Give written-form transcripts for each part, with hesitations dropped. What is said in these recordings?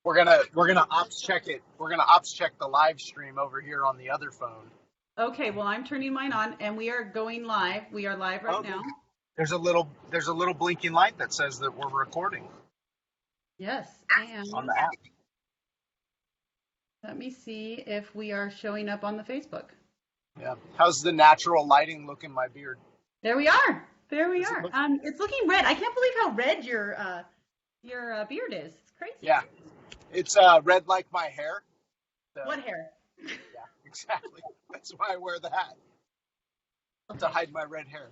We're gonna ops check it. We're gonna ops check the live stream over here on the other phone. Okay, well, I'm turning mine on, and we are going live. We are live right Okay. now. There's a little blinking light that says that we're recording Yes, and on the app. let me see if we are showing up on the Facebook. Yeah. How's the natural lighting look in my beard? There we are. There we Does it are. look- It's looking red. I can't believe how red your beard is. It's crazy. Yeah. It's red like my hair. So, What hair? yeah, exactly. That's why I wear the hat. To hide my red hair.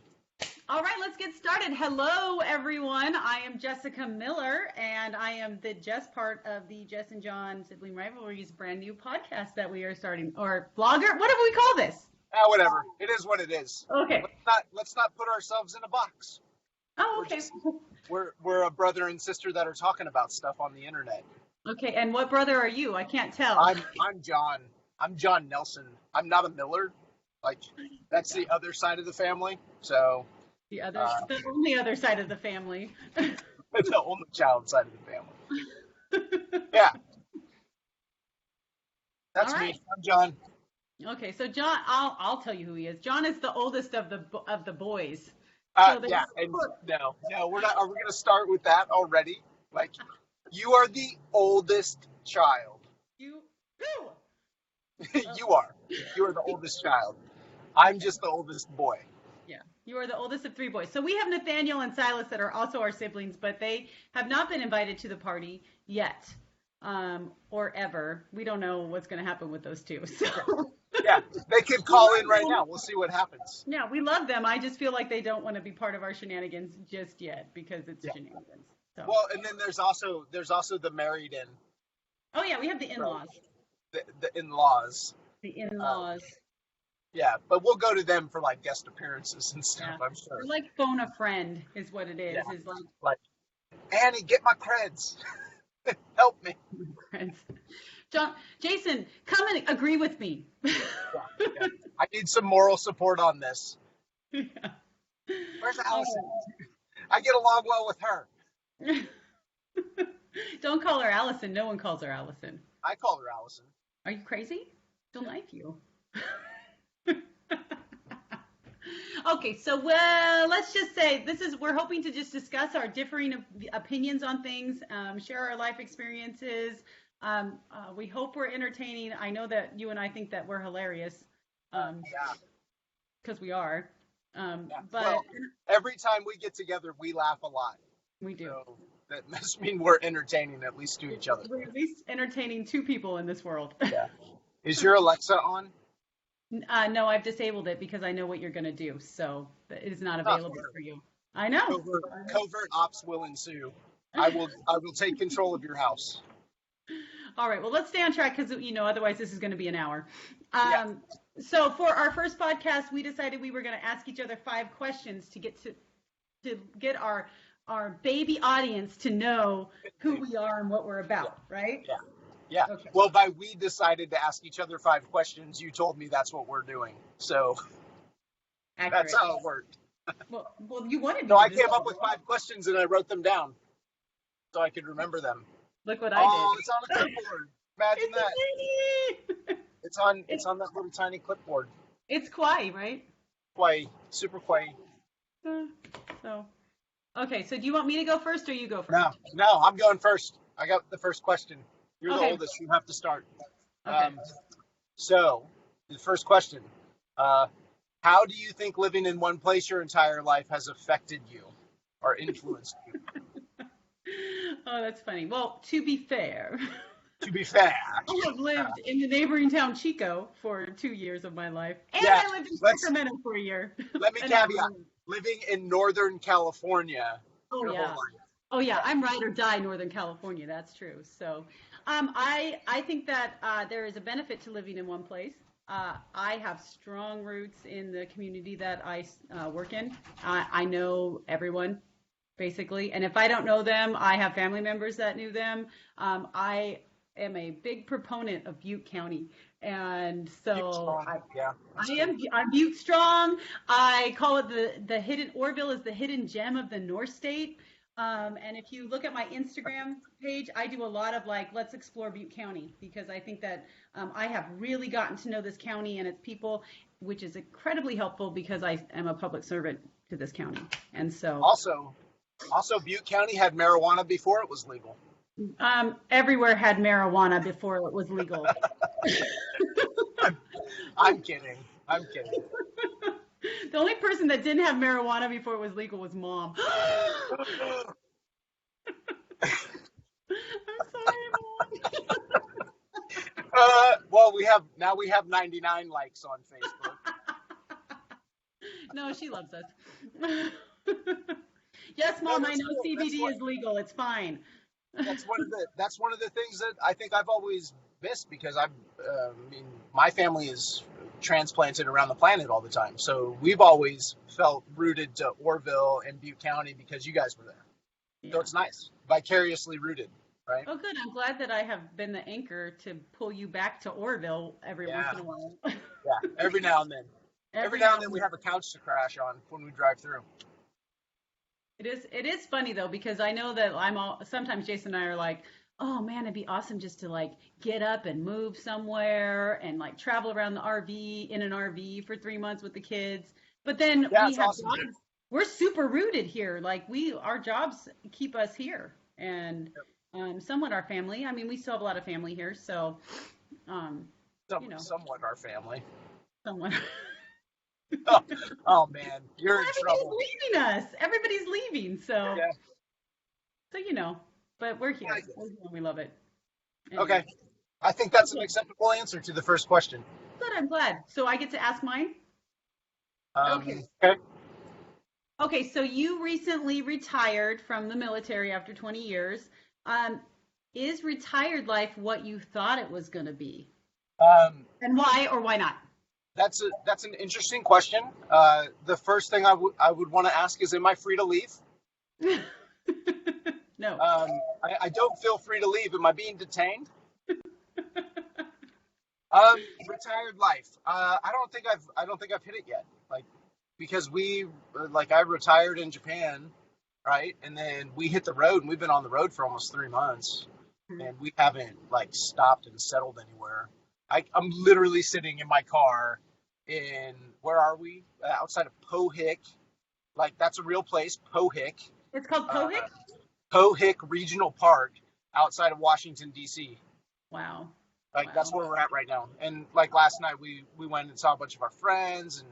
All right, let's get started. Hello, everyone. I am Jessica Miller, and I am the Jess part of the Jess and John Sibling Rivalries brand new podcast that we are starting, or blogger. What do we call this? Whatever. It is what it is. Okay. Let's not put ourselves in a box. Oh, okay. We're a brother and sister that are talking about stuff on the internet. Okay, and what brother are you? I can't tell. I'm John. I'm John Nelson. I'm not a Miller. Like, that's the other side of the family. So The only other side of the family. the only child side of the family. Yeah. That's All right. me. I'm John. Okay, so John, I'll tell you who he is. John is the oldest of the boys. Yeah. And no, we're not. Are we going to start with that already? Like, you are the oldest child. You You are. You are the oldest child. I'm just the oldest boy. Yeah, you are the oldest of three boys. So we have Nathaniel and Silas that are also our siblings, but they have not been invited to the party yet, or ever. We don't know what's going to happen with those two. So Yeah, they could call in right now. We'll see what happens. yeah, we love them. I just feel like they don't want to be part of our shenanigans just yet because it's shenanigans. So. Well, and then there's also the married in. Oh yeah, we have the in-laws. The in-laws. The in-laws. Yeah, but we'll go to them for like guest appearances and stuff. Yeah. I'm sure. They're like phone a friend is what it is. Yeah. Is Like, Annie, get my creds. Help me. friends. Jason, come and agree with me. Yeah. I need some moral support on this. Yeah. Where's Allison? I get along well with her. Don't call her Allison. No one calls her Allison. I call her Allison. Are you crazy? Don't like you. Okay, so let's just say we're hoping to just discuss our differing opinions on things, share our life experiences. We hope we're entertaining. I know that you and I think that we're hilarious. Because we are. But every time we get together, we laugh a lot. We do. So that must mean we're entertaining at least to each other. We're at least entertaining two people in this world. Yeah. Is your Alexa on? No, I've disabled it because I know what you're going to do. So it is not available for you. I know. Covert ops will ensue. I will take control of your house. All right. Well, let's stay on track because, otherwise this is going to be an hour. Yeah. So for our first podcast, we decided we were going to ask each other 5 questions to get our baby audience to know who we are and what we're about, right? Yeah. Yeah. Okay. Well, by we decided to ask each other 5 questions, you told me that's what we're doing. So Accurate. That's how it worked. Well, you wanted me No, to I do came that. up with 5 questions and I wrote them down so I could remember them. Look what I did. Oh, it's on a clipboard. Imagine that. Tiny. It's on that little tiny clipboard. It's Kwai, right? Kwai, super Kwai. So, okay. So do you want me to go first or you go first? No, I'm going first. I got the first question. You're the oldest. You have to start. Okay. So, the first question. How do you think living in one place your entire life has affected you or influenced you? Oh, that's funny. Well, to be fair. I have lived in the neighboring town Chico for 2 years of my life. And Yeah, I lived in Sacramento for a year. Let me caveat. Living in Northern California. Oh, your yeah. whole life. Oh, yeah. I'm ride or die Northern California. That's true. So I think that there is a benefit to living in one place. I have strong roots in the community that I work in. I know everyone, basically. And if I don't know them, I have family members that knew them. I am a big proponent of Butte County. And so I'm Butte strong. I call it the hidden, Orville is the hidden gem of the North State. And if you look at my Instagram page, I do a lot of like, let's explore Butte County because I think that I have really gotten to know this county and its people, which is incredibly helpful because I am a public servant to this county. And so Also, Butte County had marijuana before it was legal. everywhere had marijuana before it was legal. I'm kidding. I'm kidding. The only person that didn't have marijuana before it was legal was mom. I'm sorry, Mom. Well, we have 99 likes on Facebook. No, she loves us. Yes, Mom, I know CBD is legal. It's fine. That's one of the things that I think I've always missed because I mean, my family is transplanted around the planet all the time, so we've always felt rooted to Orville and Butte County because you guys were there. Yeah. So it's nice, vicariously rooted, right? Oh, good. I'm glad that I have been the anchor to pull you back to Orville every once in a while. Yeah, every now and then. Every now and then we have a couch to crash on when we drive through. It is funny though because I know that sometimes Jason and I are like, oh man, it'd be awesome just to like get up and move somewhere and like travel around the RV in an RV for 3 months with the kids. But then we have awesome. jobs. We're super rooted here. Like our jobs keep us here and somewhat our family. I mean, we still have a lot of family here, so somewhat our family. Somewhat. Oh man, you're in trouble. Everybody's leaving us. Everybody's leaving, so yeah. So but we're here. We love it. Anyway. Okay, I think that's an acceptable answer to the first question. Good, I'm glad. So I get to ask mine. Okay. Okay, so you recently retired from the military after 20 years. Is retired life what you thought it was going to be? And why or why not? That's an interesting question. The first thing I would want to ask is, am I free to leave? No. I don't feel free to leave. Am I being detained? Retired life. I don't think I've hit it yet. Because I retired in Japan, right? And then we hit the road, and we've been on the road for almost 3 months, and we haven't stopped and settled anywhere. I'm literally sitting in my car where are we? Outside of Pohick. That's a real place, Pohick. It's called Pohick? Pohick Regional Park outside of Washington, D.C. Wow. That's where we're at right now. And last night we went and saw a bunch of our friends and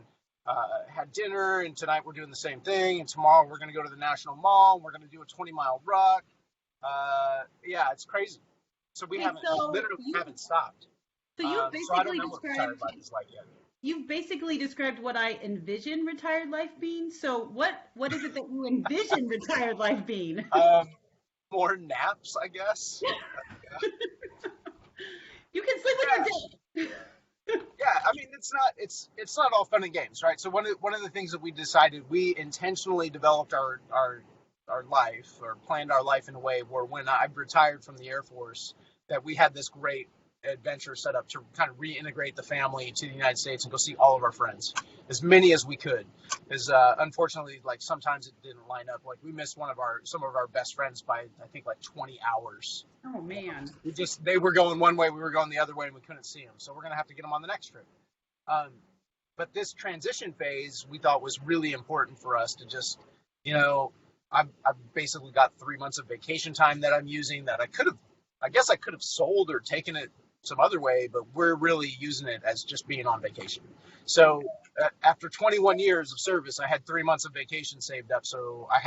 had dinner, and tonight we're doing the same thing, and tomorrow we're going to go to the National Mall, and we're going to do a 20-mile ruck. Yeah, it's crazy. So we haven't stopped. So you basically I don't know what retired life is like yet. You've basically described what I envision retired life being. So what is it that you envision retired life being? More naps, I guess. You can sleep with your day. Yeah, I mean it's not all fun and games, right? So one of the things that we decided, we intentionally developed our life or planned our life in a way where when I retired from the Air Force, that we had this great adventure set up to kind of reintegrate the family to the United States and go see all of our friends, as many as we could. Because unfortunately, sometimes it didn't line up. We missed some of our best friends by I think 20 hours. Oh man! They were going one way, we were going the other way, and we couldn't see them. So we're gonna have to get them on the next trip. But this transition phase we thought was really important for us to just, I've basically got 3 months of vacation time that I'm using that I could have sold or taken it some other way, but we're really using it as just being on vacation. So after 21 years of service, I had 3 months of vacation saved up. So I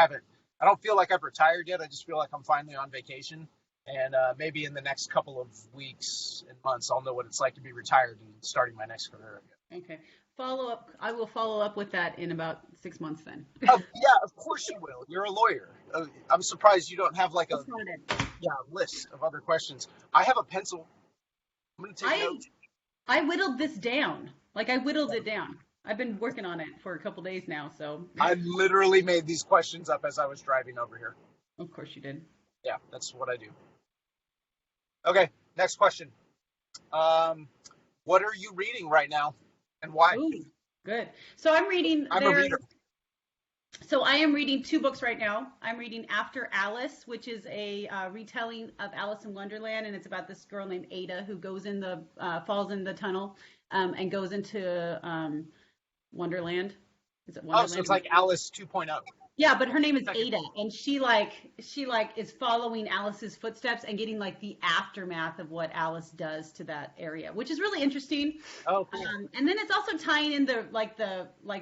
don't feel like I've retired yet. I just feel like I'm finally on vacation. And maybe in the next couple of weeks and months, I'll know what it's like to be retired and starting my next career again. Okay. I will follow up with that in about 6 months then. Yeah, of course you will. You're a lawyer. I'm surprised you don't have a list of other questions. I have a pencil. I'm going to take notes. I whittled this down. I whittled it down. I've been working on it for a couple days now, so. I literally made these questions up as I was driving over here. Of course you did. Yeah, that's what I do. Okay, next question. What are you reading right now, and why? Ooh, good. So I'm reading. I'm a reader. So I am reading 2 books right now. I'm reading After Alice, which is a retelling of Alice in Wonderland, and it's about this girl named Ada who goes in the falls in the tunnel and goes into Wonderland. Is it Oh, so Wonderland? it's like Alice 2.0. Yeah, but her name is Second. Ada, and she is following Alice's footsteps and getting like the aftermath of what Alice does to that area, which is really interesting. Oh, cool. And then it's also tying in the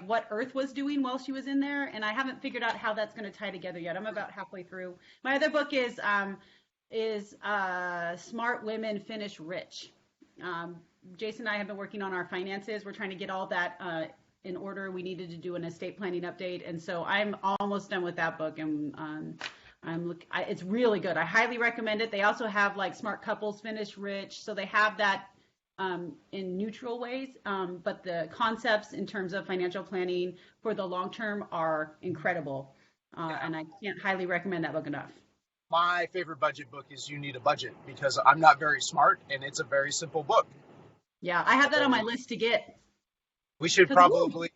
what Earth was doing while she was in there, and I haven't figured out how that's going to tie together yet. I'm about halfway through. My other book is Smart Women Finish Rich. Jason and I have been working on our finances. We're trying to get all that in order. We needed to do an estate planning update, and so I'm almost done with that book. And it's really good. I highly recommend it. They also have like Smart Couples Finish Rich, so they have that in neutral ways, but the concepts in terms of financial planning for the long term are incredible, and I can't highly recommend that book enough. My favorite budget book is You Need a Budget, because I'm not very smart and it's a very simple book. Yeah, I have that on my list to get. We should probably,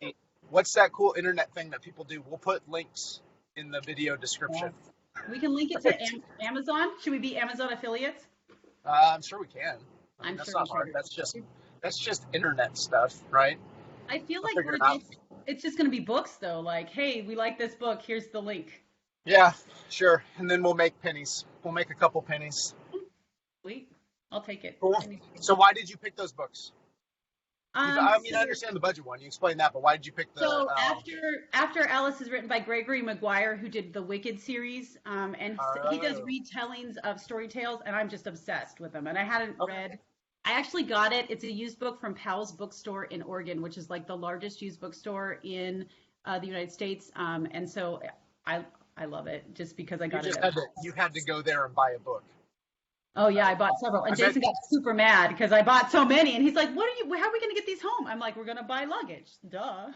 what's that cool internet thing that people do? We'll put links in the video description. Yes. We can link it to Amazon. Should we be Amazon affiliates? I'm sure we can. I'm that's sure not we hard. can. That's just internet stuff, right? I feel We'll like figure it out. it's just going to be books though. Like, hey, we like this book. Here's the link. Yeah, sure. And then we'll make pennies. We'll make a couple pennies. Sweet. I'll take it. Cool. So why did you pick those books? I So, understand the budget one. You explained that, but why did you pick the? So after Alice is written by Gregory Maguire, who did the Wicked series, and he does retellings of story tales, and I'm just obsessed with them. And I hadn't read. I actually got it. It's a used book from Powell's Bookstore in Oregon, which is like the largest used bookstore in the United States. And so I love it just because I got it. You had to go there and buy a book. Oh yeah, I bought several, and Jason got super mad because I bought so many, and he's like, "How are we gonna get these home?" I'm like, "We're gonna buy luggage, duh."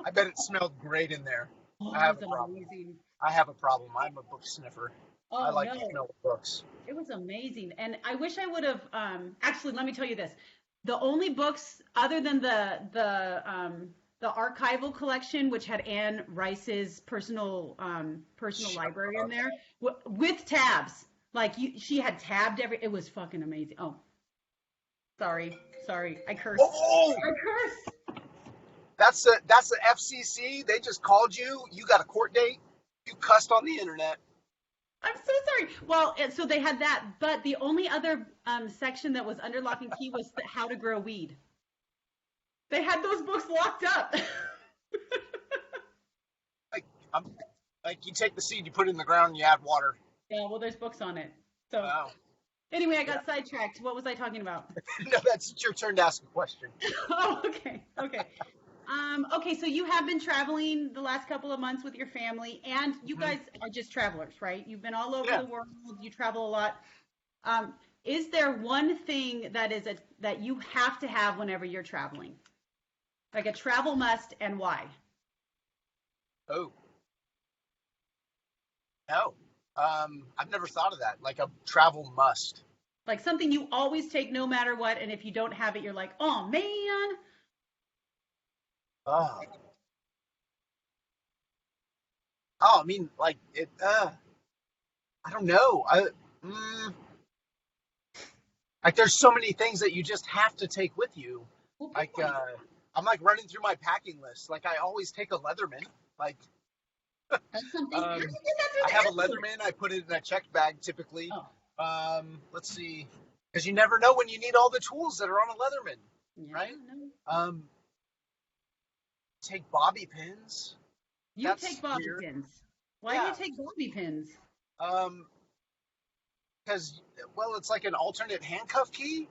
I bet it smelled great in there. Oh, I have a problem. amazing. I have a problem. I'm a book sniffer. Oh, I like to smell books. It was amazing, and I wish I would have. Actually, let me tell you this: the only books other than the archival collection, which had Anne Rice's personal library in there with tabs. Like she had tabbed it was fucking amazing. Oh, sorry, I cursed. Oh! I cursed. That's the FCC. They just called you. You got a court date. You cussed on the internet. I'm so sorry. Well, so they had that, but the only other section that was under lock and key was how to grow weed. They had those books locked up. Like you take the seed, you put it in the ground, and you add water. Yeah, well, there's books on it. So anyway, I got sidetracked. What was I talking about? No, that's your turn to ask a question. Oh, okay. Okay, so you have been traveling the last couple of months with your family, and you guys are just travelers, right? You've been all over the world. You travel a lot. Is there one thing that you have to have whenever you're traveling? Like a travel must, and why? Oh. No. I've never thought of that. Like a travel must. Like something you always take no matter what, and if you don't have it, you're like, oh man. Oh, I mean, like it. I don't know. Like there's so many things that you just have to take with you. Like I'm like running through my packing list. Like I always take a Leatherman. Like. That's something. I have a Leatherman. I put it in a checked bag typically. Oh. Let's see, because you never know when you need all the tools that are on a Leatherman, right? No. Take bobby pins. That's take bobby pins. Why do you take bobby pins? Because it's like an alternate handcuff key.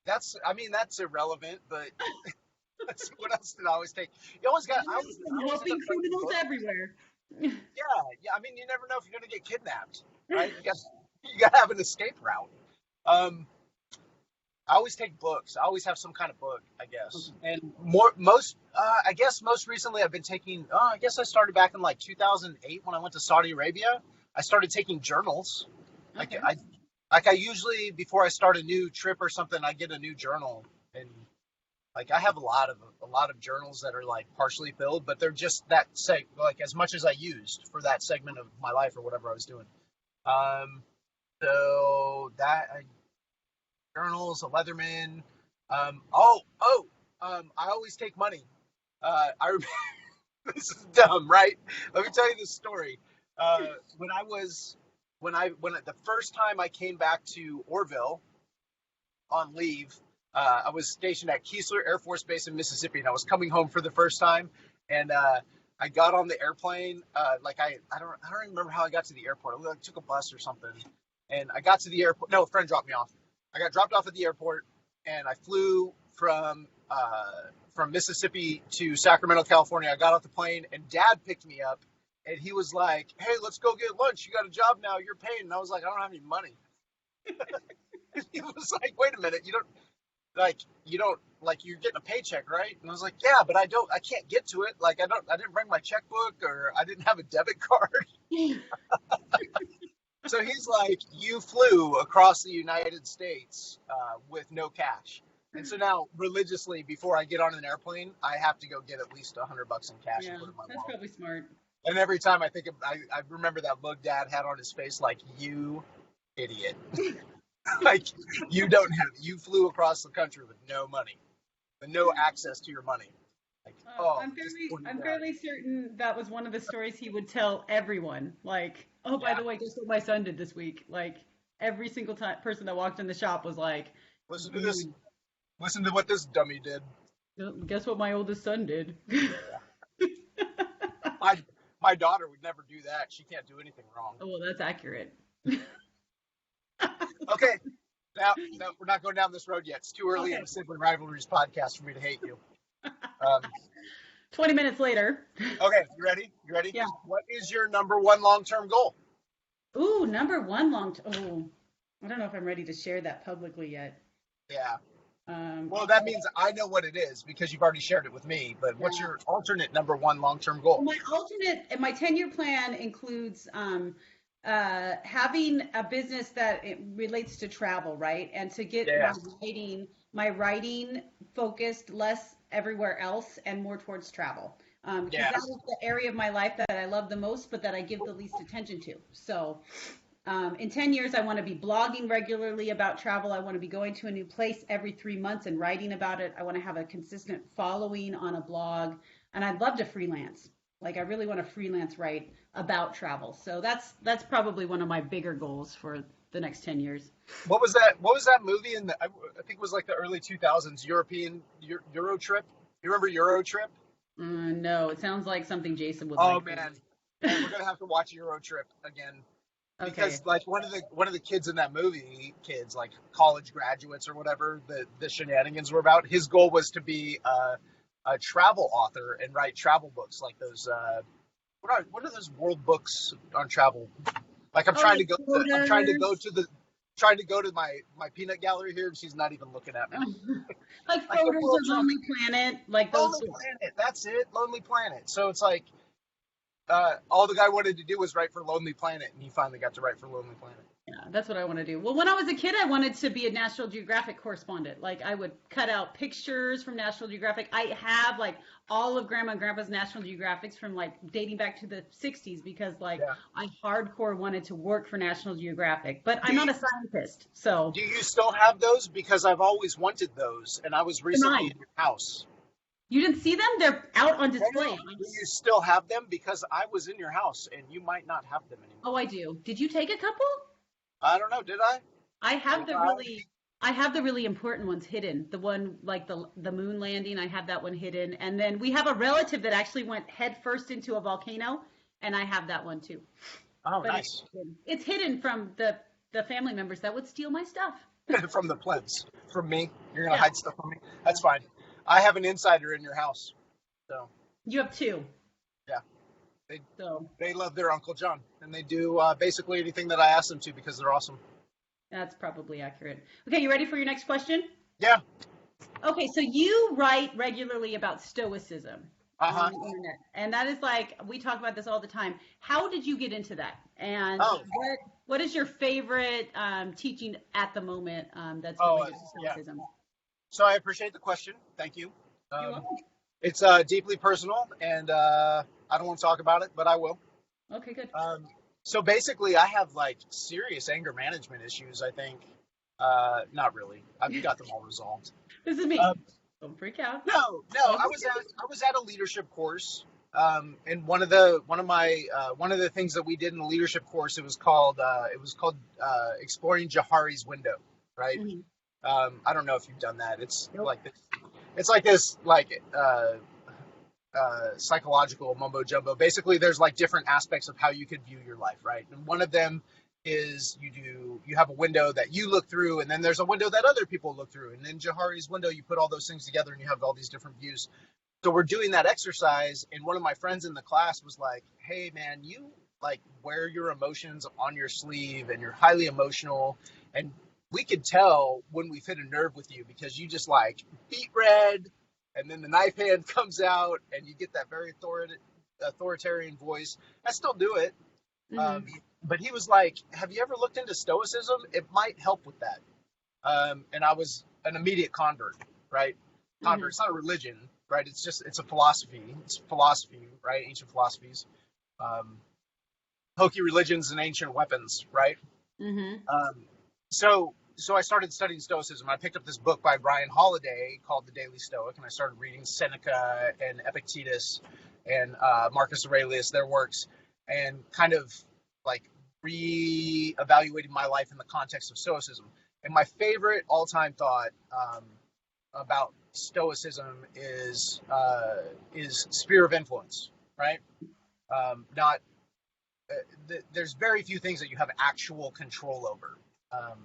That's irrelevant, but. What else did I always take? You always got. I always helping criminals everywhere. Yeah. I mean, you never know if you're going to get kidnapped, right? You got to have an escape route. I always take books. I always have some kind of book, I guess. And most recently I've been taking. I guess I started back in like 2008 when I went to Saudi Arabia. I started taking journals. Okay. I usually before I start a new trip or something, I get a new journal. And like I have a lot of journals that are like partially filled, but they're just that like as much as I used for that segment of my life or whatever I was doing. Um, so that journals, a Leatherman. I always take money. I remember, this is dumb, right? Let me tell you this story. When I was when the first time I came back to Orville on leave, I was stationed at Keesler Air Force Base in Mississippi, and I was coming home for the first time. And I got on the airplane. I don't even remember how I got to the airport. I like took a bus or something, and I got to the airport. No, a friend dropped me off. I got dropped off at the airport, and I flew from Mississippi to Sacramento, California. I got off the plane, and Dad picked me up, and he was like, "Hey, let's go get lunch. You got a job now. You're paying." And I was like, "I don't have any money." He was like, "Wait a minute. You don't like you're getting a paycheck, right?" And I was like, "Yeah, but I can't get to it. Like I didn't bring my checkbook or I didn't have a debit card." So he's like, "You flew across the United States with no cash." And so now, religiously, before I get on an airplane, I have to go get at least $100 in cash Yeah, and put it in my that's wallet. probably smart. And every time I think I remember that look Dad had on his face, like, "You idiot." Like, you flew across the country with no money, with no access to your money. Like, I'm fairly certain that was one of the stories he would tell everyone. Like, oh, by yeah. the way, guess what my son did this week? Like, every single person that walked in the shop was like, Listen to this. Listen to what this dummy did. guess what my oldest son did? My daughter would never do that. She can't do anything wrong. Oh, well, that's accurate. Okay. Now, no, we're not going down this road yet. It's too early Okay. in the Sibling Rivalries podcast for me to hate you. Um, 20 minutes later. okay, you ready? You ready? Yeah. What is your number one long-term goal? Ooh, number one oh, I don't know if I'm ready to share that publicly yet. Yeah. Well, that means I know what it is because you've already shared it with me. But what's your alternate number one long-term goal? My 10-year plan includes having a business that it relates to travel, right? And to get my writing focused less everywhere else and more towards travel. Because that is the area of my life that I love the most, but that I give the least attention to. So in 10 years, I want to be blogging regularly about travel. I want to be going to a new place every 3 months and writing about it. I want to have a consistent following on a blog, and I'd love to freelance. Like I really want to freelance write about travel. So that's probably one of my bigger goals for the next 10 years. What was that movie in I think it was like the early 2000s, Euro Trip? You remember Euro Trip? No, it sounds like something Jason would Oh like. man, we're gonna have to watch Euro Trip again. Okay. Because like one of the kids in that movie, kids like college graduates or whatever, the shenanigans were about. His goal was to be a travel author and write travel books like those. What are those world books on travel? Like I'm trying to go to my peanut gallery here, and she's not even looking at me. Like photos of Lonely Planet, like those. Lonely Planet. That's it, Lonely Planet. So it's like. All the guy wanted to do was write for Lonely Planet, and he finally got to write for Lonely Planet. Yeah, that's what I want to do. Well, when I was a kid, I wanted to be a National Geographic correspondent. Like I would cut out pictures from National Geographic. I have like all of Grandma and Grandpa's National Geographics from like dating back to the 60s because I hardcore wanted to work for National Geographic. But I'm not a scientist, so. Do you still have those? Because I've always wanted those, and I was recently in your house. You didn't see them? They're out on display. Do you still have them? Because I was in your house, and you might not have them anymore. Oh, I do. Did you take a couple? I don't know. Did I? I have the really important ones hidden. The one like the moon landing, I have that one hidden. And then we have a relative that actually went head first into a volcano, and I have that one too. Oh, but nice. It's hidden from the family members that would steal my stuff. From the plebs. From me? You're going to hide stuff from me? That's fine. I have an insider in your house. So you have two. Yeah. They love their Uncle John, and they do basically anything that I ask them to because they're awesome. That's probably accurate. Okay, you ready for your next question? Yeah. Okay, so you write regularly about stoicism on the internet, and that is like we talk about this all the time. How did you get into that? And what is your favorite teaching at the moment that's related to stoicism? So I appreciate the question. Thank you. You're Um, welcome. it's deeply personal, and I don't want to talk about it, but I will. Okay, good. So basically, I have like serious anger management issues. I think. Not really. I've got them all resolved. This is me. Um, Don't freak out. no, no. Don't I was at a leadership course, and one of the things that we did in the leadership course, it was called exploring Jahari's window, right? hmm I don't know if you've done that. It's Nope. like this. It's like this, like psychological mumbo jumbo. Basically, there's like different aspects of how you could view your life, right? And one of them is you have a window that you look through, and then there's a window that other people look through, and in Jahari's window, you put all those things together, and you have all these different views. So we're doing that exercise, and one of my friends in the class was like, "Hey, man, you like wear your emotions on your sleeve, and you're highly emotional, and we could tell when we've hit a nerve with you because you just like beet red, and then the knife hand comes out, and you get that very authoritarian voice. I still do it, hmm but he was like, "Have you ever looked into Stoicism? It might help with that." And I was an immediate convert, right? hmm Convert. It's not a religion, right? It's a philosophy. It's philosophy, right? Ancient philosophies, um, hokey religions and ancient weapons, right? hmm Um, so I started studying Stoicism. I picked up this book by Ryan Holiday called The Daily Stoic, and I started reading Seneca and Epictetus and Marcus Aurelius, their works, and kind of like re-evaluating my life in the context of Stoicism. And my favorite all-time thought about Stoicism is sphere of influence, right? Not there's very few things that you have actual control over. Um,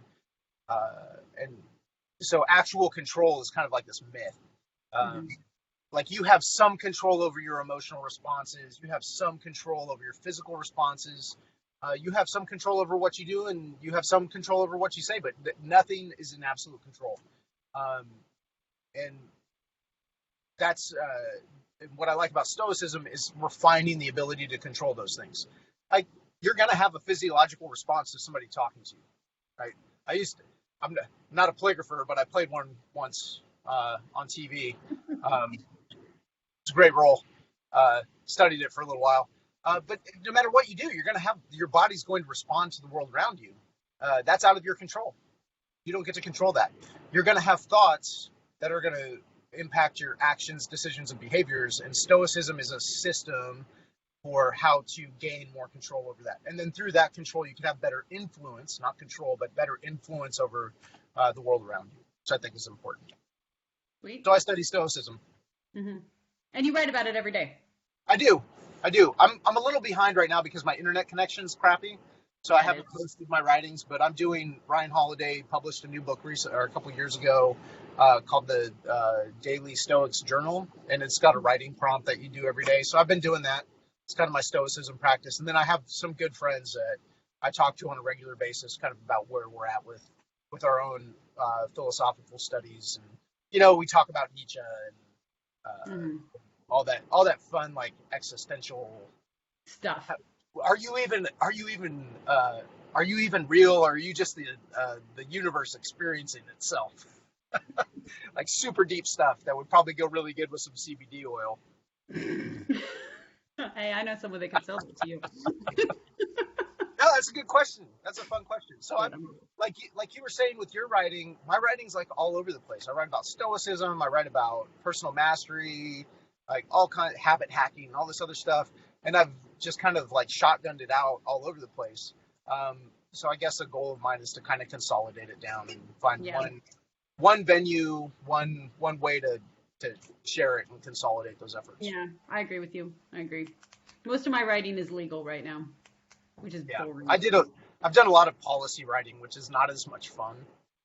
and so actual control is kind of like this myth. Um, hmm like you have some control over your emotional responses, you have some control over your physical responses, you have some control over what you do, and you have some control over what you say, but nothing is in absolute control. Um, and that's what I like about Stoicism is refining the ability to control those things. Like you're going to have a physiological response to somebody talking to you, right? I used to, I'm not a polygrapher, but I played one once on TV. It's a great role. Studied it for a little while. But no matter what you do, you're going to have your body's going to respond to the world around you. That's out of your control. You don't get to control that. You're going to have thoughts that are going to impact your actions, decisions, and behaviors. And Stoicism is a system for how to gain more control over that. And then through that control, you can have better influence, not control, but better influence over the world around you, which I think is important. Sweet. So I study Stoicism. hmm And you write about it every day. I do. I do. I'm a little behind right now because my internet connection is crappy. So I Yeah, it haven't is. posted my writings, but I'm doing. Ryan Holiday published a new book a couple years ago called the Daily Stoics Journal, and it's got a writing prompt that you do every day. So I've been doing that. It's kind of my Stoicism practice, and then I have some good friends that I talk to on a regular basis, kind of about where we're at with our own philosophical studies, and we talk about Nietzsche and hmm all that fun like existential. Stuff. Are you even real, or are you just the universe experiencing itself? Like super deep stuff that would probably go really good with some CBD oil. Hey, I know someone that can sell it to you. No, that's a good question. That's a fun question. So Good. I'm like you were saying with your writing, my writing's like all over the place. I write about stoicism, I write about personal mastery, like all kind of habit hacking, all this other stuff, and I've just kind of like shotgunned it out all over the place. Um, so I guess a goal of mine is to kind of consolidate it down and find Yeah. one venue, one way to share it and consolidate those efforts. Yeah, I agree with you. I agree. Most of my writing is legal right now, which is Yeah, boring. I've done a lot of policy writing, which is not as much fun.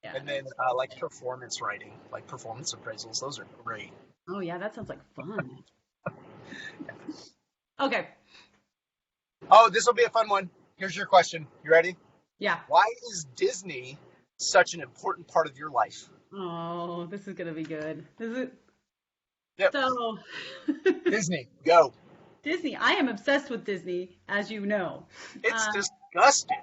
Yeah. And then like performance writing, like performance appraisals, those are great. Oh, yeah, that sounds like fun. Okay. Oh, this will be a fun one. Here's your question. You ready? Yeah. Why is Disney such an important part of your life? Oh, this is gonna be good. Is it? Yep. So, Disney, go. Disney. I am obsessed with Disney, as you know. It's Uh, disgusting.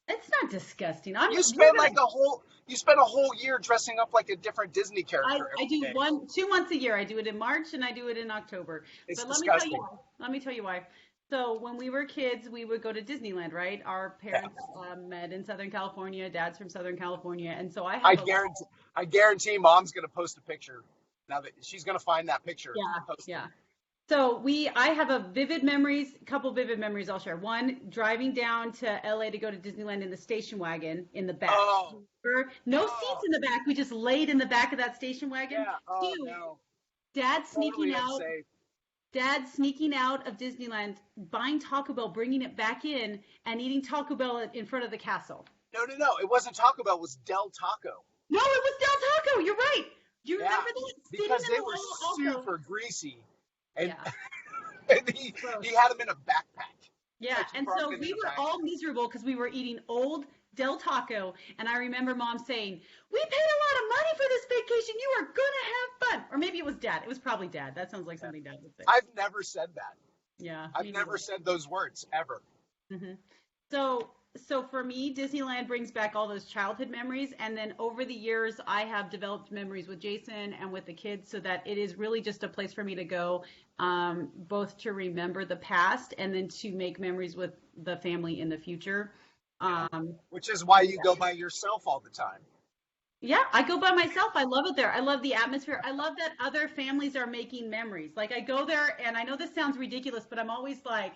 It's not disgusting. You spend a whole year dressing up like a different Disney character I every do day. 2 months a year. I do it in March and I do it in October. It's But let me tell you disgusting. why. Let me tell you why. So when we were kids, we would go to Disneyland, right? Our Yeah. parents met in Southern California. Dad's from Southern California, and so I I have a guarantee I guarantee Mom's gonna post a picture. Now that she's gonna find that picture yeah, and post it. yeah. So I have couple vivid memories I'll share. One, driving down to LA to go to Disneyland in the station wagon in the back. Oh, No oh, seats in the back. We just laid in the back of that station wagon. yeah. Oh Two, no. dad sneaking Totally out, unsafe. dad sneaking out of Disneyland, buying Taco Bell, bringing it back in, and eating Taco Bell in front of the castle. No, no, no. It wasn't Taco Bell. It was Del Taco. No, it was Del Taco. You're right. Do you Yeah, remember that? Sitting because in they the were aisle also. super greasy, and, Yeah. and Gross. he had them in a backpack. Yeah, Like he and brought so them in we a were backpack. all miserable because we were eating old Del Taco, and I remember Mom saying, "We paid a lot of money for this vacation. You are gonna have fun." Or maybe it was Dad. It was probably Dad. That sounds like something Dad would say. I've never said that. Yeah, I've me never neither. said those words ever. Hmm. So for me, Disneyland brings back all those childhood memories, and then over the years, I have developed memories with Jason and with the kids, so that it is really just a place for me to go, both to remember the past and then to make memories with the family in the future. Which is why you go by yourself all the time. Yeah, I go by myself. I love it there. I love the atmosphere. I love that other families are making memories. Like I go there and I know this sounds ridiculous, but I'm always like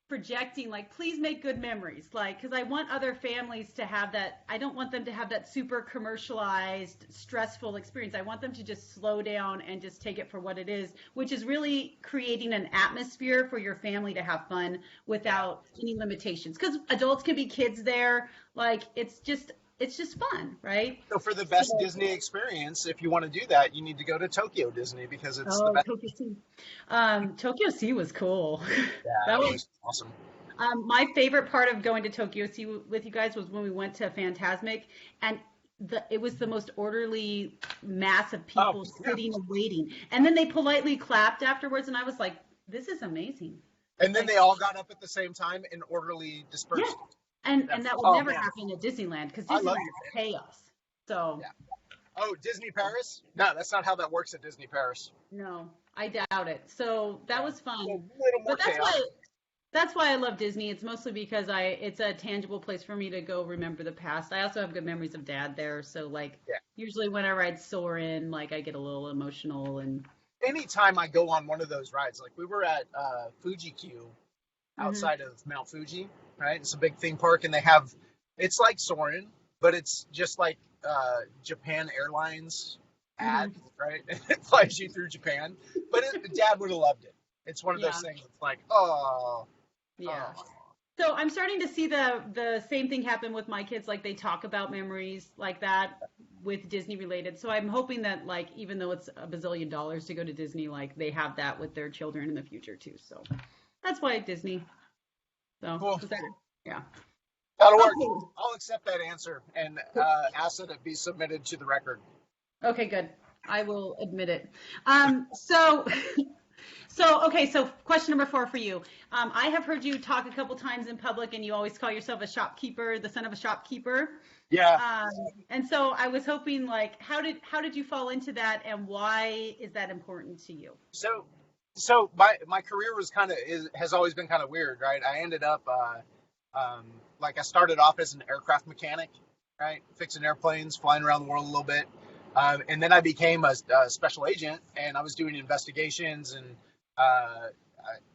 projecting like please make good memories. Like cuz I want other families to have that. I don't want them to have that super commercialized, stressful experience. I want them to just slow down and just take it for what it is, which is really creating an atmosphere for your family to have fun without any limitations. Cuz adults can be kids there. Like it's just fun, right? So for the best Disney experience, if you want to do that, you need to go to Tokyo Disney because it's the Oh, best. Tokyo Sea. Tokyo Sea was cool. Yeah, That it was was awesome. my favorite part of going to Tokyo Sea with you guys was when we went to Phantasmic, and it was the most orderly mass of Oh, people yeah. sitting and waiting, and then they politely clapped afterwards, and I was like, "This is amazing!" And then Like, they all got up at the same time and orderly yeah, dispersed. and Yeah. that would Oh never man, happen at Disneyland because I love Disneyland you. is chaos. So Yeah. Oh, Disney Paris? No, that's not how that works at Disney Paris. no, I doubt it. So that was So fun. a little more But that's chaos. why I love Disney. It's mostly because it's a tangible place for me to go remember the past. I also have good memories of Dad there, so like Yeah. usually when I ride Soarin', like I get a little emotional and Anytime I go on one of those rides, like we were at Fuji Q hmm outside of Mount Fuji, right? It's a big theme park, and they have it's like Soarin', but it's just like Japan Airlines hmm ad, right? It flies you through Japan. But Dad would have loved it. It's one of yeah, those things. It's like, oh, yeah. oh, So I'm starting to see the same thing happen with my kids. Like they talk about memories like that with Disney related. So I'm hoping that like even though it's a bazillion dollars to go to Disney, like they have that with their children in the future too. So that's why Disney. So cool. is that, yeah. That'll work. Okay. I'll accept that answer and ask that it be submitted to the record. Okay, good. I will admit it. So, so question number 4 for you. I have heard you talk a couple times in public, and you always call yourself a shopkeeper, the son of a shopkeeper. Yeah. And so I was hoping, like, how did you fall into that, and why is that important to you? So my career was has always been kind of weird, right? I ended up like I started off as an aircraft mechanic, right, fixing airplanes, flying around the world a little bit, and then I became a special agent, and I was doing investigations, and I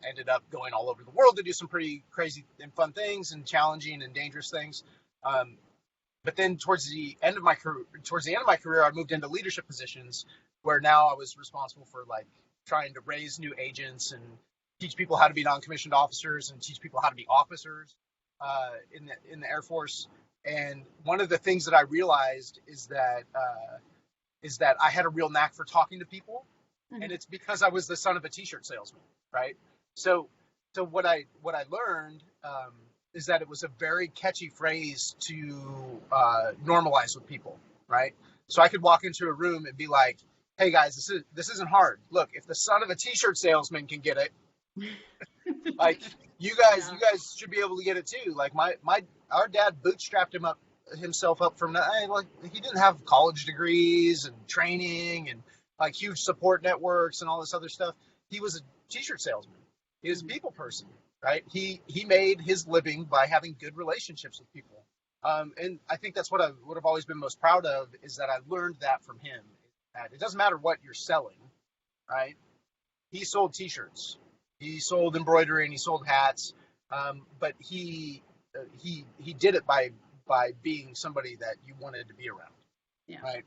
ended up going all over the world to do some pretty crazy and fun things, and challenging and dangerous things. Um, but then towards the end of my career, I moved into leadership positions where now I was responsible for like trying to raise new agents and teach people how to be non-commissioned officers and teach people how to be officers in the Air Force. And one of the things that I realized is that I had a real knack for talking to people, and Mhm. it's because I was the son of a T-shirt salesman, right? So what I learned is that it was a very catchy phrase to normalize with people, right? So I could walk into a room and be like, "Hey guys, this isn't hard. Look, if the son of a T-shirt salesman can get it, Like Yeah. you guys should be able to get it too. Like our dad bootstrapped himself up from like he didn't have college degrees and training and like huge support networks and all this other stuff. He was a t-shirt salesman. He was a Mhm. people person, right? He made his living by having good relationships with people. And I think that's what I would have always been most proud of is that I learned that from him. That it doesn't matter what you're selling, right? He sold T-shirts, he sold embroidery, and he sold hats. But he did it by being somebody that you wanted to be around, Yeah. right?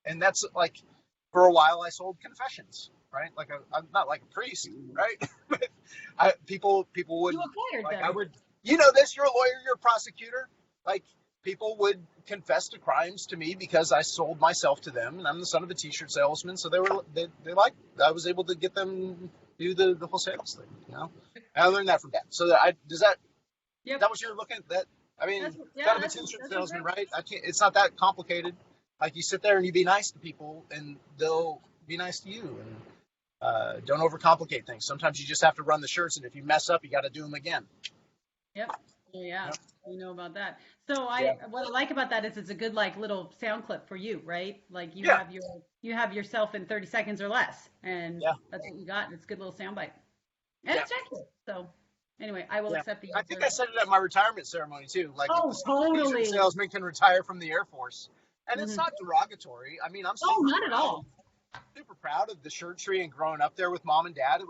And that's like for a while I sold confessions, right? Like I'm not like a priest, right? But people would You acquired like I them. would you know this you're a lawyer, you're a prosecutor, like people would confess to crimes to me because I sold myself to them, and I'm the son of a t-shirt salesman, so they like I was able to get them do the whole sales thing, you know. And I learned that from dad. So that I does that Yep. that what you're looking at? That I mean, Yeah, son of a that's t-shirt that's salesman, exactly. right? I can't. It's not that complicated. Like you sit there and you be nice to people, and they'll be nice to you. And don't overcomplicate things. Sometimes you just have to run the shirts, and if you mess up, you got to do them again. Yep. Oh yeah. Yep. You know about that. So Yeah. what I like about that is it's a good like little sound clip for you, right? Like Yeah. you have yourself in 30 seconds or less, and Yeah. that's what you got. And it's a good little sound bite, and Yeah. it's accurate. So anyway, I will Yeah. accept the I think I answer. said it at my retirement ceremony too. Like if the Oh, son of a t-shirt totally. salesman can retire from the Air Force, and it's Hmm. not derogatory. I mean, I'm Oh, not at all. super proud of the shirt tree and growing up there with mom and dad. It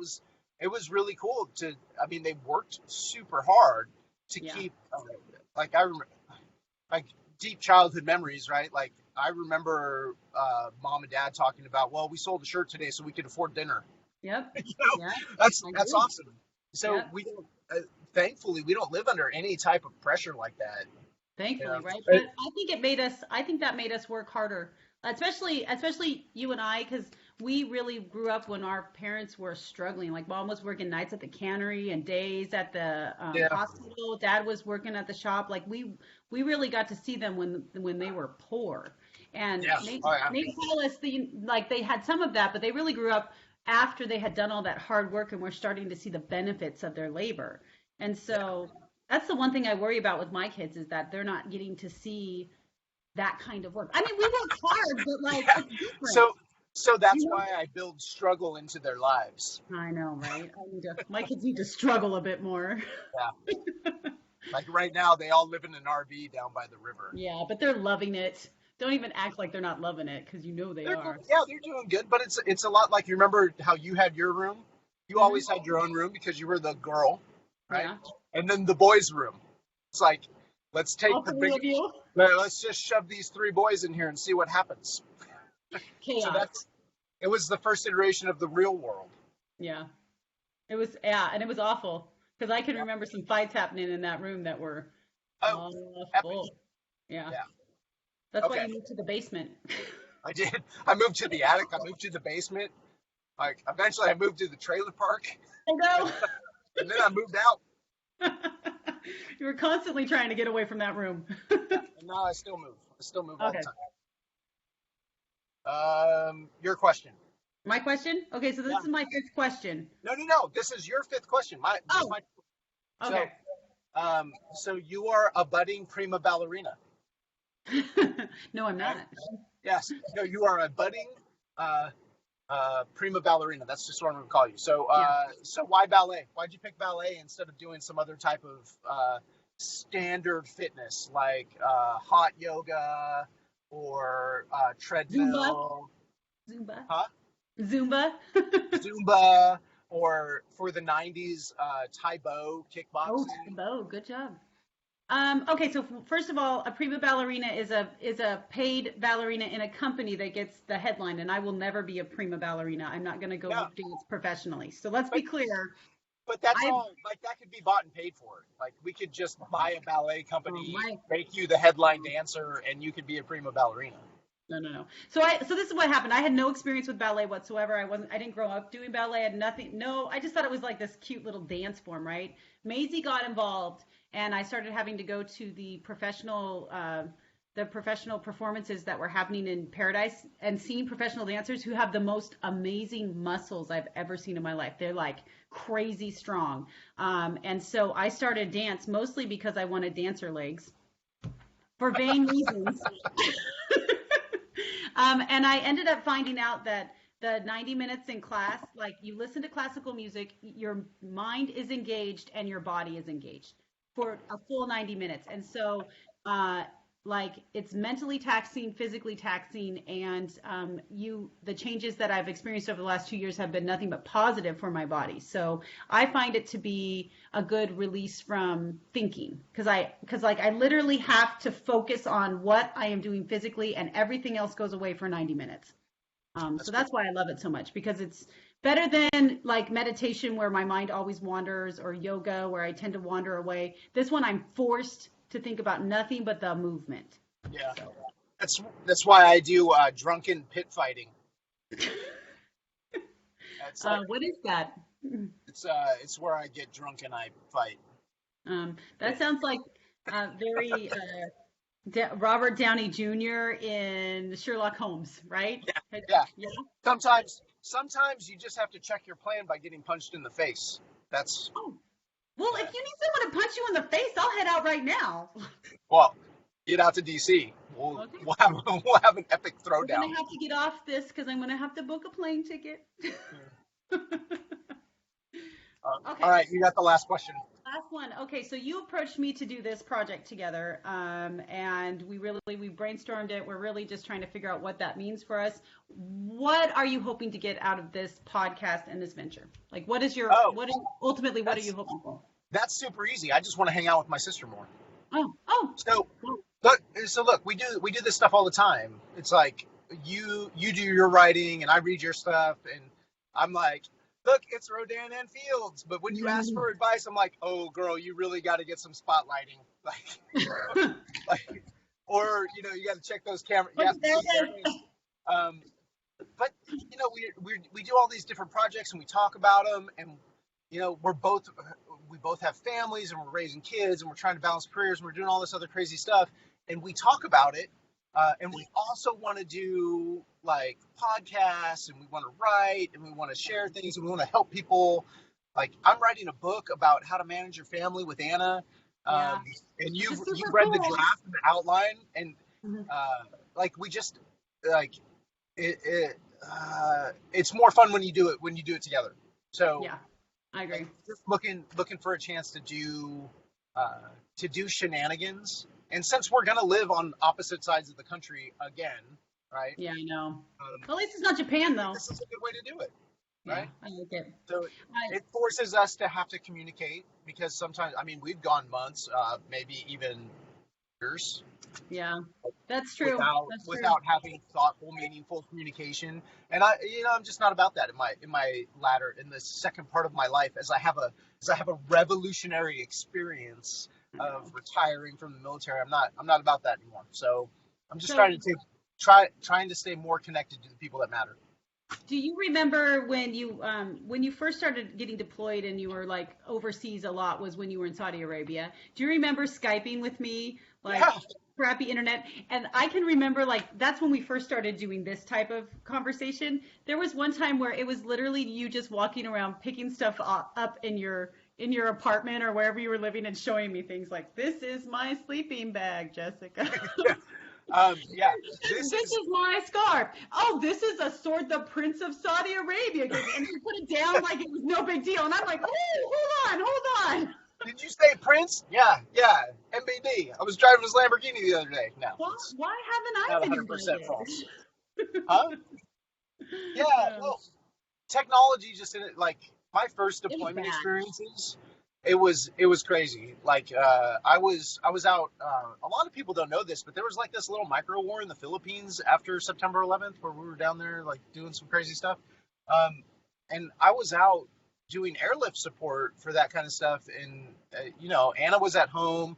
was really cool to. I mean, they worked super hard to Yeah. keep. Like I remember, like deep childhood memories, right? Like I remember mom and dad talking about, well, we sold a shirt today so we could afford dinner. Yep. You know, Yeah. I that's agree. awesome. So Yep. we don't. Thankfully, we don't live under any type of pressure like that. You Thankfully, know, right? but But I think that made us work harder, especially you and I, because we really grew up when our parents were struggling. Like mom was working nights at the cannery and days at the yeah, hospital. Dad was working at the shop. Like we really got to see them when they were poor. And yeah, oh yeah, they tell us like they had some of that, but they really grew up after they had done all that hard work and we're starting to see the benefits of their labor. And yeah. so that's the one thing I worry about with my kids is that they're not getting to see that kind of work. I mean, we work hard, but like Yeah. it's different, So so that's you why I build struggle into their lives. know? I know, right? My kids need to struggle a bit more. Yeah. Like right now, they all live in an RV down by the river. Yeah, but they're loving it. Don't even act like they're not loving it because you know they are. Yeah, they're doing good, but it's a lot like you remember how you had your room. You Hmm. always had your own room because you were the girl, right? Yeah, And then the boys' room. It's like let's take all the three big. of you. Let's just shove these three boys in here and see what happens. So Chaos. that's it was the first iteration of the real world. Yeah, and it was awful because I can remember some fights happening in that room that were Oh, epic. awful. Yeah, Yeah. that's why Okay. you moved to the basement. I did. I moved to the attic. I moved to the basement. Like eventually, I moved to the trailer park, I know. and then I moved out. You were constantly trying to get away from that room. Yeah, and now I still move. I still move all the Okay. time. Your question. My question? Okay, so this Yeah. is my fifth question. No, no, no. This is your fifth question. This is Oh, my. So, okay. so you are a budding prima ballerina. No, I'm Right? not. Yes. No, you are a budding uh, prima ballerina. That's just what I'm going to call you. So, Yeah. so why ballet? Why'd you pick ballet instead of doing some other type of standard fitness like hot yoga or Zumba. treadmill, Zumba. huh? Zumba. Zumba, or for the 90s, Taibo, Oh, kickboxing. Bo, good job. Okay, so first of all, a prima ballerina is a paid ballerina in a company that gets the headline, and I will never be a prima ballerina. I'm not going to go Yeah, dance professionally. So let's be but clear. but that's I all. Like that could be bought and paid for. Like we could just buy a ballet company, my make you the headline dancer, and you could be a prima ballerina. No, no, no. So this is what happened. I had no experience with ballet whatsoever. I didn't grow up doing ballet. I had nothing. No, I just thought it was like this cute little dance form, right? Maisie got involved, and I started having to go to the professional the professional performances that were happening in Paradise and seeing professional dancers who have the most amazing muscles I've ever seen in my life. They're like crazy strong. And so I started dance mostly because I wanted dancer legs for vain reasons. And I ended up finding out that the 90 minutes in class, like you listen to classical music, your mind is engaged and your body is engaged for a full 90 minutes. And so, like it's mentally taxing, physically taxing, and the changes that I've experienced over the last 2 years have been nothing but positive for my body. So I find it to be a good release from thinking because I literally have to focus on what I am doing physically, and everything else goes away for 90 minutes. So that's why I love it so much, because it's better than like meditation where my mind always wanders, or yoga where I tend to wander away. This one I'm forced to think about nothing but the movement. Yeah, So. that's why I do drunken pit fighting. What is that? It's where I get drunk and I fight. That sounds like very Robert Downey Jr. in Sherlock Holmes, right? Yeah. Yeah. Sometimes you just have to check your plan by getting punched in the face. That's Oh. Well, if you need someone to punch you in the face, I'll head out right now. well, get out to DC. We'll have an epic We're throwdown. gonna have to get off this because I'm gonna have to book a plane ticket. Okay. All right, you got the last question. Last one. Okay, so you approached me to do this project together, and we brainstormed it. We're really just trying to figure out what that means for us. What are you hoping to get out of this podcast and this venture? Like, what are you hoping for? That's super easy. I just want to hang out with my sister more. Oh. So look, we do this stuff all the time. It's like you do your writing and I read your stuff, and I'm like, look, it's Rodan and Fields. But when you ask for advice, I'm like, oh, girl, you really got to get some spotlighting, or you got to check those cameras. But we do all these different projects and we talk about them, and we both have families and we're raising kids and we're trying to balance careers and we're doing all this other crazy stuff, and we talk about it. And we also want to do like podcasts, and we want to write, and we want to share things, and we want to help people. Like I'm writing a book about how to manage your family with Anna, and you've read the draft and the outline, and we just like it. It's more fun when you do it together. So yeah, I agree. Just looking for a chance to do shenanigans. And since we're going to live on opposite sides of the country again, right? Yeah, I know. At least it's not Japan, though. This is a good way to do it, right? Yeah, I like it. So it forces us to have to communicate, because sometimes, we've gone months, maybe even years. Yeah, that's true. Without having thoughtful, meaningful communication. And I'm just not about that in the second part of my life, as I have a revolutionary experience of retiring from the military. I'm not about that anymore. So I'm just trying to stay more connected to the people that matter. Do you remember when you first started getting deployed and you were like overseas a lot, was when you were in Saudi Arabia? Do you remember Skyping with me? Crappy internet. And I can remember that's when we first started doing this type of conversation. There was one time where it was literally you just walking around picking stuff up in your apartment or wherever you were living and showing me things like, this is my sleeping bag, Jessica. This is my scarf. Oh, this is a sword the Prince of Saudi Arabia gave me. And he put it down like it was no big deal. And I'm like, oh, hold on. Did you say Prince? Yeah, MBD. I was driving his Lamborghini the other day. No. Why haven't I been 100% false? Huh? Yeah, well, technology just in it, my first deployment experiences, it was crazy. I was out, a lot of people don't know this, but there was this little micro war in the Philippines after September 11th where we were down there doing some crazy stuff. And I was out doing airlift support for that kind of stuff. And, Anna was at home.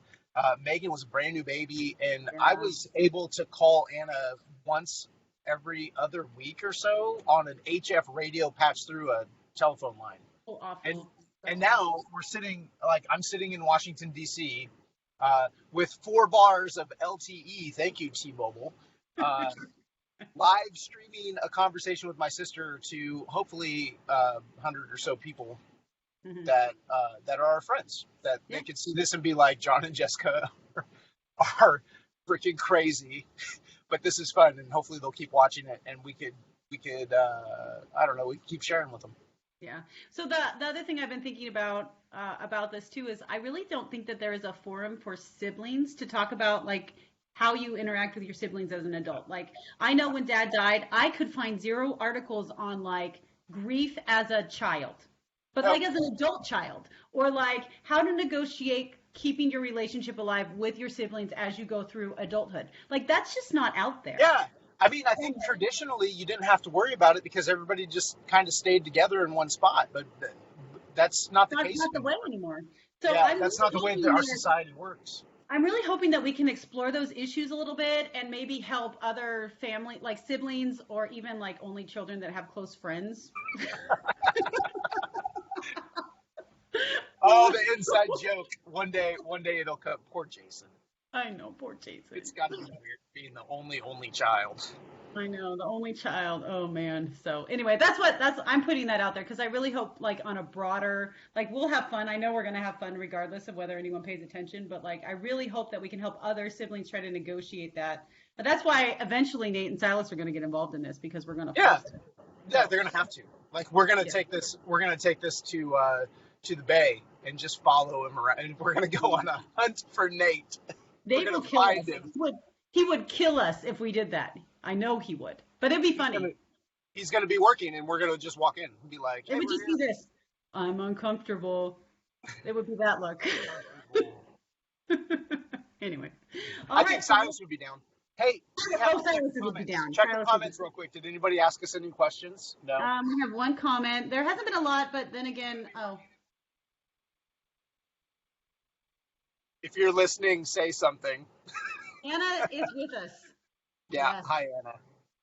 Megan was a brand new baby. And I was able to call Anna once every other week or so on an HF radio patched through a telephone line. Oh, awful. And now I'm sitting in Washington, D.C., with 4 bars of LTE. Thank you, T-Mobile. Live streaming a conversation with my sister to hopefully 100 or so people that are our friends, that they could see this and be like, John and Jessica are freaking crazy, but this is fun, and hopefully they'll keep watching it, and we could I don't know, we keep sharing with them. Yeah. So the other thing I've been thinking about this too is I really don't think that there is a forum for siblings to talk about like how you interact with your siblings as an adult. Like I know when Dad died, I could find 0 articles on like grief as a child, but like as an adult child, or like how to negotiate keeping your relationship alive with your siblings as you go through adulthood. Like that's just not out there. Yeah. I mean, I think traditionally you didn't have to worry about it because everybody just kind of stayed together in one spot, but that's not the case. That's not the way anymore. So yeah, that's not the way that our society works. I'm really hoping that we can explore those issues a little bit and maybe help other family, like siblings, or even like only children that have close friends. Oh, the inside joke. One day it'll come. Poor Jason. I know, poor Jason. It's got to be weird being the only child. I know, the only child. Oh man. So anyway, I'm putting that out there because I really hope like on a broader, like we'll have fun. I know we're going to have fun regardless of whether anyone pays attention, but like I really hope that we can help other siblings try to negotiate that. But that's why eventually Nate and Silas are going to get involved in this because we're going to Yeah, they're going to have to. Like we're going to take this to the Bay and just follow him around, and we're going to go on a hunt for Nate. They will kill us. He would kill us if we did that. I know he would, but it'd be funny. He's going to be working, and we're going to just walk in and be like, hey, it would just be this. I'm uncomfortable. It would be that look. Anyway. I think Silas would be down. Hey, Silas would be down. Check the comments real quick. Did anybody ask us any questions? No. We have one comment. There hasn't been a lot, but then again, If you're listening, say something. Anna is with us. Yeah. Yes. Hi, Anna.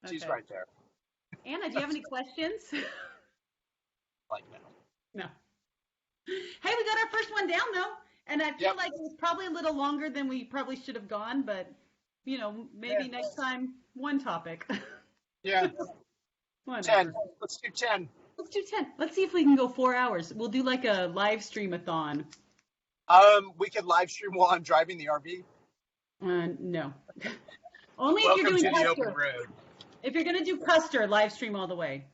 She's right there. Anna, do you have any questions? Like, no. Hey, we got our first one down, though. And I feel like it was probably a little longer than we probably should have gone, but, you know, maybe next time, one topic. Yeah. 10. Let's do 10. Let's do 10. Let's see if we can go 4 hours. We'll do like a live stream-a-thon. We could live stream while I'm driving the RV. No. Only Welcome if you're doing to the open road. If you're gonna do Custer, live stream all the way.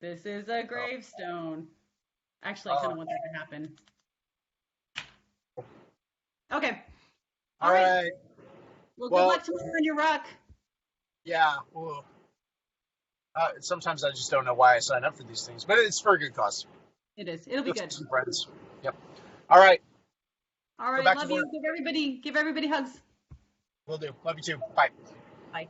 This is a gravestone. Actually, I kind of want that to happen. Okay. All right. Well, good luck tomorrow on your rock. Yeah. Sometimes I just don't know why I sign up for these things, but it's for a good cause. It is. It'll be good. Some friends. Yep. All right. All right. Love you. Give everybody hugs. Will do. Love you too. Bye. Bye.